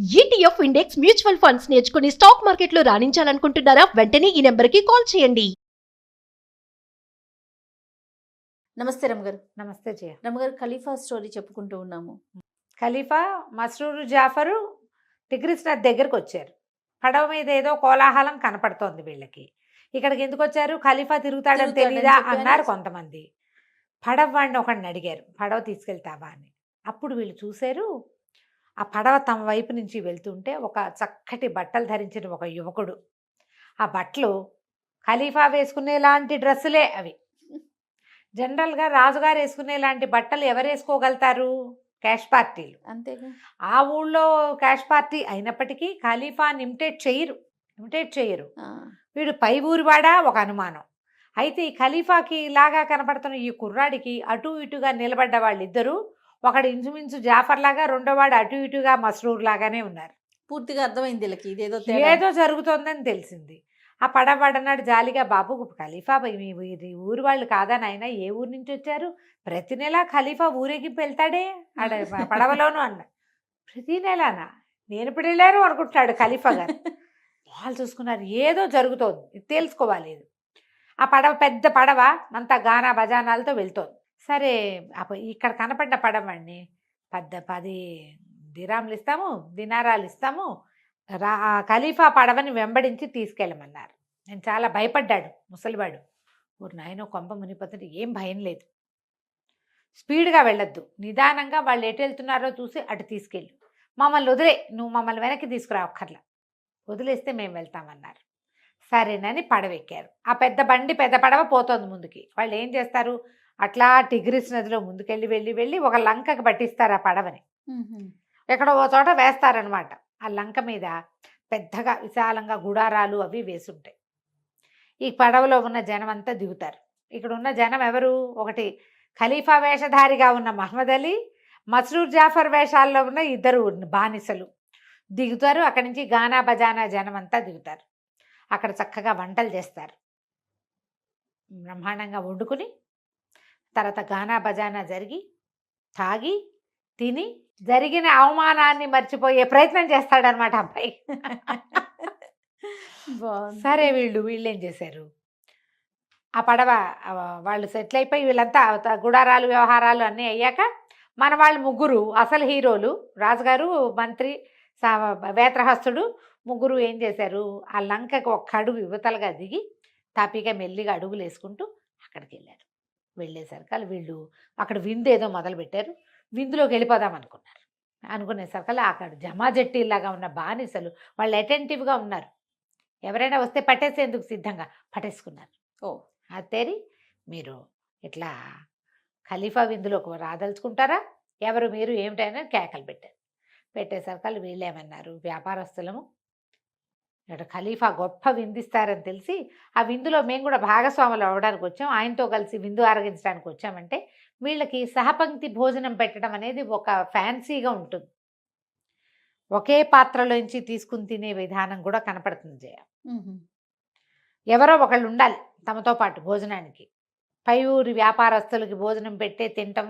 ETF index mutual funds నేర్చుకుని stock మార్కెట్లో రాణించాలనుకుంటున్నారా? వెంటనే ఈ నెంబర్కి కాల్ చేయండి. నమస్తే రమగారు. నమస్తే జయ. రమగారు, ఖలీఫా స్టోరీ చెప్పుకుంటూ ఉన్నాము. ఖలీఫా మస్రూరు జాఫరు టిగ్రిస్ నది దగ్గరకు వచ్చారు. పడవ మీద ఏదో కోలాహలం కనపడుతోంది వీళ్ళకి. ఇక్కడికి ఎందుకు వచ్చారు? ఖలీఫా తిరుగుతాడని తెలీదా అన్నారు కొంతమంది. పడవ వాడిని ఒకడిని అడిగారు, పడవ తీసుకెళ్తావా అని. అప్పుడు వీళ్ళు చూశారు, ఆ పడవ తమ వైపు నుంచి వెళ్తుంటే ఒక చక్కటి బట్టలు ధరించిన ఒక యువకుడు. ఆ బట్టలు ఖలీఫా వేసుకునేలాంటి డ్రెస్సులే అవి. జనరల్గా రాజుగారు వేసుకునేలాంటి బట్టలు ఎవరు వేసుకోగలుగుతారు? క్యాష్ పార్టీలు. అంతేగా. ఆ ఊళ్ళో క్యాష్ పార్టీ అయినప్పటికీ ఖలీఫాని ఇమిటేట్ చేయరు. వీడు పై ఊరివాడా ఒక అనుమానం. అయితే ఈ ఖలీఫాకి లాగా కనపడుతున్న ఈ కుర్రాడికి అటు ఇటుగా నిలబడ్డ వాళ్ళిద్దరూ, ఒకడు ఇంచుమించు జాఫర్ లాగా, రెండోవాడు అటు ఇటుగా మస్రూర్ లాగానే ఉన్నారు. పూర్తిగా అర్థమైంది వీళ్ళకి, ఇదేదో ఏదో జరుగుతోందని తెలిసింది. ఆ పడవాడన్నాడు జాలిగా, బాబు ఖలీఫా మీ ఊరి వాళ్ళు కాదా నాయన? ఏ ఊరి నుంచి వచ్చారు? ప్రతి నెల ఖలీఫా ఊరేగింపు వెళ్తాడే ఆడ పడవలోను అన్న. ప్రతి నెలనా? నేను ఇప్పుడు వెళ్ళాను అనుకుంటున్నాడు ఖలీఫా గారు. వాళ్ళు చూసుకున్నారు, ఏదో జరుగుతోంది, ఇది తెలుసుకోవాలి. ఆ పడవ పెద్ద పడవ అంతా గానా బజానాలతో వెళ్తోంది. సరే, ఇక్కడ కనపడ్డ పడవండి 10 దినారాలు ఇస్తాము, ఖలీఫా పడవని వెంబడించి తీసుకెళ్ళమన్నారు. నేను చాలా భయపడ్డాడు ముసలివాడు. ఊరు నాయనో కొంప మునిపోతుంటే ఏం భయం లేదు, స్పీడ్గా వెళ్ళొద్దు, నిదానంగా వాళ్ళు ఎటు వెళ్తున్నారో చూసి అటు తీసుకెళ్ళు, మమ్మల్ని వదిలే, నువ్వు మమ్మల్ని వెనక్కి తీసుకురా, ఒక్కర్లా వదిలేస్తే మేము వెళ్తామన్నారు. సరేనని పడవ ఎక్కారు. ఆ పెద్ద పడవ పోతోంది ముందుకి. వాళ్ళు ఏం చేస్తారు, అట్లా టిగ్రిస్ నదిలో ముందుకెళ్ళి వెళ్ళి ఒక లంకకి పట్టిస్తారు ఆ పడవని. ఎక్కడో ఓ చోట వేస్తారనమాట. ఆ లంక మీద పెద్దగా విశాలంగా గుడారాలు అవి వేసుంటాయి. ఈ పడవలో ఉన్న జనం అంతా దిగుతారు. ఇక్కడ ఉన్న జనం ఎవరు? ఒకటి ఖలీఫా వేషధారిగా ఉన్న మహమ్మద్ అలీ, మస్రూర్ జాఫర్ వేషాల్లో ఉన్న 2 బానిసలు దిగుతారు. అక్కడి నుంచి గానా బజానా జనం అంతా దిగుతారు. అక్కడ చక్కగా వంటలు చేస్తారు, బ్రహ్మాండంగా వండుకుని తర్వాత గానా బజానా జరిగి తాగి తిని జరిగిన అవమానాన్ని మర్చిపోయే ప్రయత్నం చేస్తాడనమాట అబ్బాయి. సరే, వీళ్ళు ఏం చేశారు, ఆ పడవ వాళ్ళు సెటిల్ అయిపోయి వీళ్ళంతా గుడారాలు వ్యవహారాలు అన్నీ అయ్యాక మన వాళ్ళు 3 అసలు హీరోలు, రాజుగారు, మంత్రి, వేత్రహస్తుడు, 3 ఏం చేశారు, ఆ లంకకు ఒక్క అడుగు యువతలుగా దిగి తాపీగా మెల్లిగా అడుగులు వేసుకుంటూ అక్కడికి వెళ్ళారు. వెళ్ళేసరికి వీళ్ళు అక్కడ విందు ఏదో మొదలుపెట్టారు. విందులోకి వెళ్ళిపోదాం అనుకునేసరికి అక్కడ జమాజట్టీలాగా ఉన్న బానిసలు వాళ్ళు అటెంటివ్గా ఉన్నారు. ఎవరైనా వస్తే పట్టేసేందుకు సిద్ధంగా పట్టేసుకున్నారు. అత్తేరి, మీరు ఇట్లా ఖలీఫా విందులోకి రాదలుచుకుంటారా? ఎవరు మీరు? ఏమిటైనా కేకలు పెట్టేసరికి వీళ్ళేమన్నారు, వ్యాపారస్తులము, ఇక్కడ ఖలీఫా గొప్ప విందిస్తారని తెలిసి ఆ విందులో మేము కూడా భాగస్వాములు అవ్వడానికి వచ్చాం, ఆయనతో కలిసి విందు ఆరగించడానికి వచ్చామంటే వీళ్ళకి సహపంక్తి భోజనం పెట్టడం అనేది ఒక ఫ్యాన్సీగా ఉంటుంది. ఒకే పాత్రలోంచి తీసుకుని తినే విధానం కూడా కనపడుతుంది జయ. ఎవరో ఒకళ్ళు ఉండాలి తమతో పాటు భోజనానికి. పై ఊరి వ్యాపారస్తులకి భోజనం పెట్టే తినటం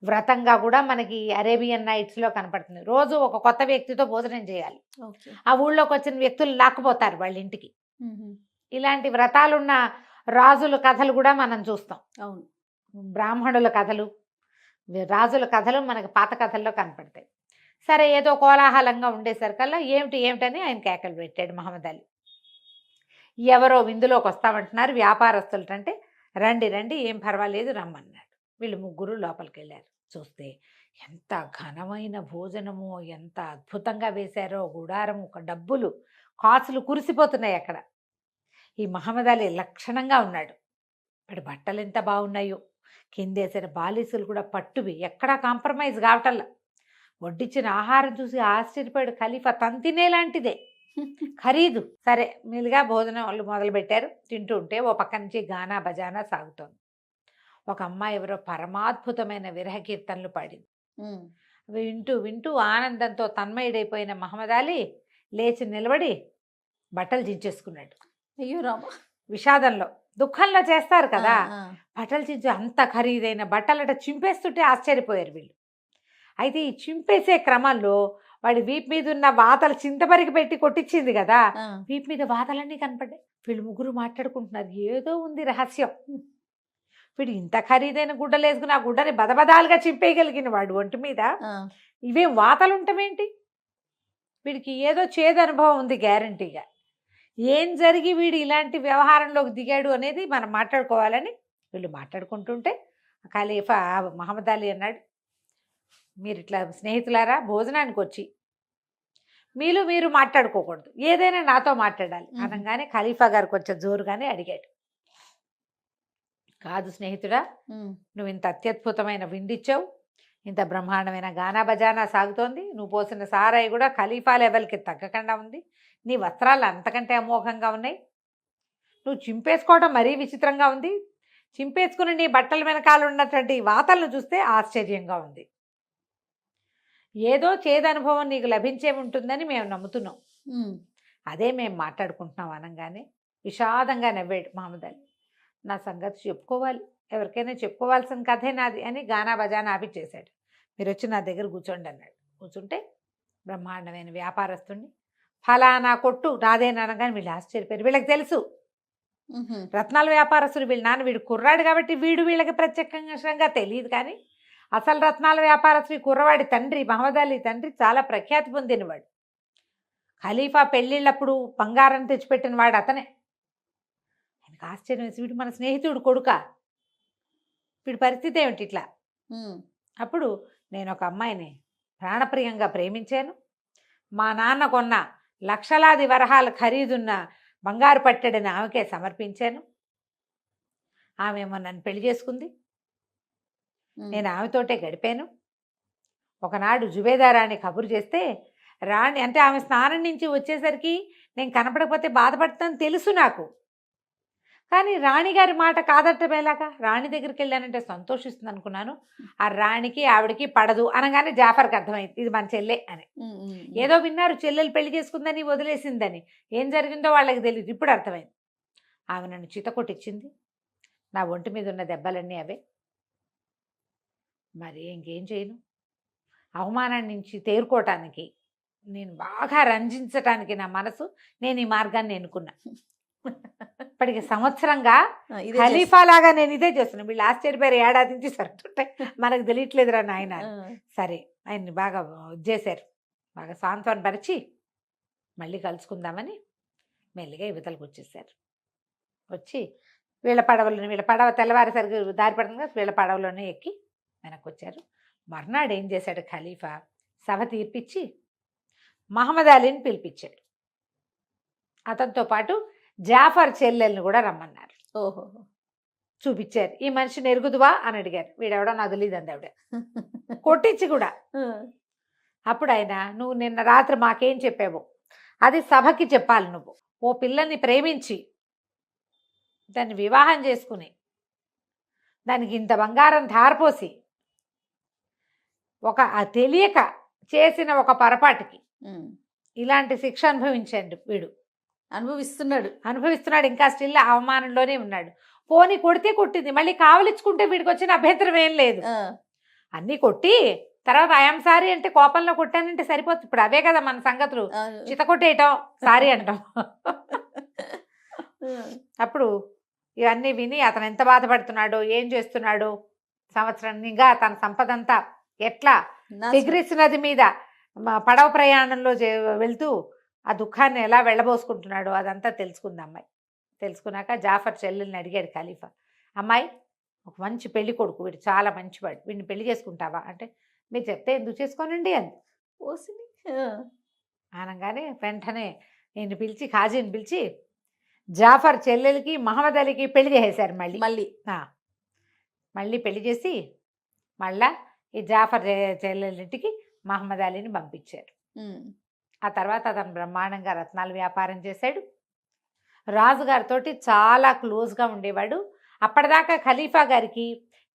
వ్రతంగా కూడా మనకి అరేబియన్ నైట్స్లో కనపడుతుంది. రోజు ఒక కొత్త వ్యక్తితో భోజనం చేయాలి. ఆ ఊళ్ళోకి వచ్చిన వ్యక్తులు లాక్కుపోతారు వాళ్ళ ఇంటికి. ఇలాంటి వ్రతాలున్న రాజుల కథలు కూడా మనం చూస్తాం. అవును, బ్రాహ్మణుల కథలు, రాజుల కథలు మనకు పాత కథల్లో కనపడతాయి. సరే, ఏదో కోలాహలంగా ఉండేసరికల్లా ఏమిటని ఆయన కేకలు పెట్టాడు మహమ్మద్ అలీ. ఎవరో విందులోకి వస్తామంటున్నారు వ్యాపారస్తులు అంటే, రండి ఏం పర్వాలేదు రమ్మన్నాడు. వీళ్ళు 3 లోపలికి వెళ్ళారు. చూస్తే ఎంత ఘనమైన భోజనమో, ఎంత అద్భుతంగా వేశారో, గుడారం, ఒక డబ్బులు కాసులు కురిసిపోతున్నాయి అక్కడ. ఈ మహమ్మద్ అలీ లక్షణంగా ఉన్నాడు. వాడి బట్టలు ఎంత బాగున్నాయో, కిందేసిన బాలీసులు కూడా పట్టువి, ఎక్కడా కాంప్రమైజ్ కావటల్లా. వడ్డించిన ఆహారం చూసి ఆశ్చర్యపోయాడు ఖలీఫా. తినేలాంటిదే, ఖరీదు. సరే, మెల్లిగా భోజనం వాళ్ళు మొదలుపెట్టారు. తింటూ ఉంటే ఓ పక్క నుంచి గానా బజానా సాగుతోంది. ఒక అమ్మాయి ఎవరో పరమాద్భుతమైన విరహ కీర్తనలు పాడింది. వింటూ ఆనందంతో తన్మయుడైపోయిన మహమ్మద్ అలీ లేచి నిలబడి బట్టలు చించేసుకున్నాడు. అయ్యో రామా! విషాదంలో, దుఃఖంలో చేస్తారు కదా, బట్టలు చించి అంత ఖరీదైన బట్టలట చింపేస్తుంటే ఆశ్చర్యపోయారు వీళ్ళు. అయితే ఈ చింపేసే క్రమంలో వాడి వీపు మీద ఉన్న వాతలు చింతపరికి పెట్టి కొట్టించింది కదా, ఆ, వీపు మీద వాతలన్నీ కనపడ్డాయి. వీళ్ళు ముగ్గురు మాట్లాడుకుంటున్నారు, ఏదో ఉంది రహస్యం. వీడు ఇంత ఖరీదైన గుడ్డలు వేసుకుని ఆ గుడ్డని బదబదాలుగా చింపేయగలిగిన వాడు ఒంటి మీద, ఆ, ఇవేం వాతలు ఉంటామేంటి? వీడికి ఏదో చేదు అనుభవం ఉంది గ్యారంటీగా. ఏం జరిగి వీడు ఇలాంటి వ్యవహారంలోకి దిగాడు అనేది మనం మాట్లాడుకోవాలని వీళ్ళు మాట్లాడుకుంటుంటే ఖలీఫా మహమ్మద్ అలీ అన్నాడు, మీరు ఇట్లా స్నేహితులారా భోజనానికి వచ్చి మీరు మాట్లాడుకోకూడదు, ఏదైనా నాతో మాట్లాడాలి అనగానే ఖలీఫా గారు కొంచెం జోరుగానే అడిగాడు, కాదు స్నేహితుడా, ఉమ్, నువ్వు ఇంత అత్యద్భుతమైన విండిచ్చావు, ఇంత బ్రహ్మాండమైన గానా బజానా సాగుతోంది, నువ్వు పోసిన సారాయి కూడా ఖలీఫా లెవెల్కి తగ్గకుండా ఉంది, నీ వస్త్రాలు అంతకంటే అమోఘంగా ఉన్నాయి, నువ్వు చింపేసుకోవడం మరీ విచిత్రంగా ఉంది, చింపేసుకుని నీ బట్టల వెనకాల ఉన్నటువంటి వాతలను చూస్తే ఆశ్చర్యంగా ఉంది, ఏదో చేదనుభవం నీకు లభించే ఉంటుందని మేము నమ్ముతున్నాం, ఉమ్, అదే మేము మాట్లాడుకుంటున్నాం అనగానే విషాదంగా నవ్వాడు మహమ్మద్ అలీ. నా సంగతి చెప్పుకోవాలి, ఎవరికైనా చెప్పుకోవాల్సిన కథే నాది అని గానా బజానా ఆపిచ్చేశాడు. మీరు వచ్చి నా దగ్గర కూర్చోండి అన్నాడు. కూర్చుంటే బ్రహ్మాండమైన వ్యాపారస్తుడిని, ఫలానా కొట్టు నాదేనగానే వీళ్ళు ఆశ్చర్యపోయారు. వీళ్ళకి తెలుసు ఉహు, రత్నాల వ్యాపారస్తుడు వీళ్ళ నాన్న, వీడు కుర్రాడు కాబట్టి వీళ్ళకి ప్రత్యేకంగా తెలియదు, కానీ అసలు రత్నాల వ్యాపారస్తుడి కుర్రవాడి తండ్రి మహమ్మద్ అలీ తండ్రి చాలా ప్రఖ్యాతి పొందినవాడు. ఖలీఫా పెళ్ళిళ్ళప్పుడు బంగారం తెచ్చిపెట్టిన వాడు అతనే. ఆయనకు ఆశ్చర్యం వేసి, వీడు మన స్నేహితుడు కొడుక, వీడి పరిస్థితి ఏమిటి ఇట్లా? ఉమ్, అప్పుడు నేను ఒక అమ్మాయిని ప్రాణప్రియంగా ప్రేమించాను, మా నాన్న కొన్న లక్షలాది వరహాల ఖరీదున్న బంగారు పట్టెడని ఆమెకే సమర్పించాను, ఆమెమో నన్ను పెళ్లి చేసుకుంది, ఉమ్, నేను ఆమెతోటే గడిపాను. ఒకనాడు జుబేదా రాణి కబురు చేస్తే, రాణి అంటే ఆమె స్నానం నుంచి వచ్చేసరికి నేను కనపడకపోతే బాధపడతాను తెలుసు నాకు, కానీ రాణిగారి మాట కాదట్టమేలాగా, రాణి దగ్గరికి వెళ్ళానంటే సంతోషిస్తుంది అనుకున్నాను, ఆ రాణికి ఆవిడకి పడదు అనగానే జాఫర్కి అర్థమైంది ఇది మన చెల్లె అని. ఉమ్, ఉమ్, ఏదో విన్నారు చెల్లెలు పెళ్లి చేసుకుందని వదిలేసిందని, ఏం జరిగిందో వాళ్ళకి తెలియదు, ఇప్పుడు అర్థమైంది. ఆమె నన్ను చితకొట్టించింది, నా ఒంటి మీద ఉన్న దెబ్బలన్నీ అవే, మరి ఇంకేం చేయను, అవమానాన్ని నుంచి తేరుకోవటానికి, నేను బాగా రంజించటానికి నా మనసు, నేను ఈ మార్గాన్ని ఎన్నుకున్నా. ఇప్పటికి సంవత్సరంగా ఆ, ఇదే ఖలీఫా లాగా నేను ఇదే చేస్తున్నాను. వీళ్ళు ఆశ్చర్యపోయారు, ఏడాది నుంచి సరుతుంటే మనకు తెలియట్లేదురా నాయన. చేస్తా. సరే ఆయన్ని బాగా చేశారు, బాగా సాంత్వన పరిచి మళ్ళీ కలుసుకుందామని మెల్లిగా యువతలకు వచ్చేసారు. వచ్చి వీళ్ళ పడవ తెల్లవారేసరికి దారి పడుతుంది కదా, వీళ్ళ పడవలోనే ఎక్కి వెనక్కి వచ్చారు. మర్నాడు ఏం చేశాడు ఖలీఫా, సభ తీర్పిచ్చి మహమ్మద్ అలీని పిలిపించాడు. అతనితో పాటు జాఫర్ చెల్లెల్ని కూడా రమ్మన్నారు. ఓహో, చూపించారు, ఈ మనిషిని ఎరుగుదువా అని అడిగారు. వీడెవడో నాకు తెలియదు అంది ఆవిడ, కొట్టించి కూడా. అప్పుడు ఆయన, నువ్వు నిన్న రాత్రి మాకేం చెప్పావు అది సభకి చెప్పాలి. నువ్వు ఓ పిల్లని ప్రేమించి దాన్ని వివాహం చేసుకుని దానికి ఇంత బంగారం ధారపోసి తెలియక చేసిన ఒక పొరపాటుకి ఉమ్, ఇలాంటి శిక్ష అనుభవించండి. వీడు అనుభవిస్తున్నాడు, ఇంకా స్టిల్ అవమానంలోనే ఉన్నాడు. పోనీ కొడితే కొట్టింది, మళ్ళీ కావలించుకుంటే వీడికి వచ్చిన అభ్యంతరం ఏం లేదు. ఆ, అన్నీ కొట్టి తర్వాత ఐఎమ్ సారీ అంటే కోపంలో కొట్టానంటే సరిపోతుంది. ఇప్పుడు అవే కదా మన సంగతులు, ఆ, చితకొట్టేయటం, సారీ అంటాం. ఆ, అప్పుడు ఇవన్నీ విని అతను ఎంత బాధపడుతున్నాడో, ఏం చేస్తున్నాడో, సంవత్సరంగా తన సంపద అంతా ఎట్లా నాశనం. టిగ్రిస్ నది మీద పడవ ప్రయాణంలో వెళ్తూ ఆ దుఃఖాన్ని ఎలా వెళ్ళబోసుకుంటున్నాడో అదంతా తెలుసుకుంది అమ్మాయి. తెలుసుకున్నాక జాఫర్ చెల్లెల్ని అడిగాడు ఖలీఫా, అమ్మాయి ఒక మంచి పెళ్లి కొడుకు, వీడు చాలా మంచివాడు, వీడిని పెళ్లి చేసుకుంటావా అంటే, మీరు చెప్తే ఎందుకు చేసుకోనండి అంది. ఓసిని. అనగానే వెంటనే నేను పిలిచి ఖాజీని పిలిచి జాఫర్ చెల్లెలకి మహమ్మద్ అలీకి పెళ్లి చేసేశారు. మళ్ళీ పెళ్లి చేసి మళ్ళా ఈ జాఫర్ చెల్లెలింటికి మహమ్మద్ అలీని పంపించారు. ఉమ్, ఆ తర్వాత అతను బ్రహ్మాండంగా రత్నాల వ్యాపారం చేశాడు. రాజుగారితోటి చాలా క్లోజ్గా ఉండేవాడు. అప్పటిదాకా ఖలీఫా గారికి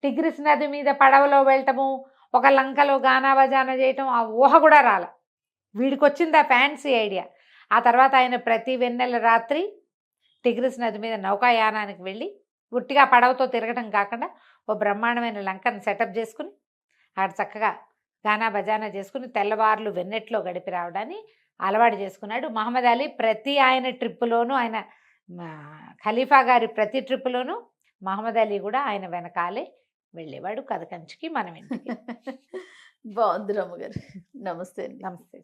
టిగ్రిస్ నది మీద పడవలో వెళ్ళటము, ఒక లంకలో గానా బజానా చేయటం ఆ ఊహ కూడా రాల. వీడికి వచ్చింది ఆ ఫ్యాన్సీ ఐడియా. ఆ తర్వాత ఆయన ప్రతి వెన్నెల రాత్రి టిగ్రిస్ నది మీద నౌకాయానానికి వెళ్ళి ఉట్టిగా పడవతో తిరగటం కాకుండా ఓ బ్రహ్మాండమైన లంకను సెటప్ చేసుకుని అక్కడ చక్కగా గానా బజానా చేసుకుని తెల్లవార్లు వెన్నెట్లో గడిపి రావడాన్ని అలవాటు చేసుకున్నాడు. మహమ్మద్ అలీ ప్రతి ఆయన ట్రిప్పులోనూ ఆయన ఖలీఫా గారి ప్రతి ట్రిప్పులోనూ మహమ్మద్ అలీ కూడా ఆయన వెనకాలే వెళ్ళేవాడు కథ కంచికి మనం ఇంటికి. బాగుంది రమ్మగారు. నమస్తే అండి. నమస్తే.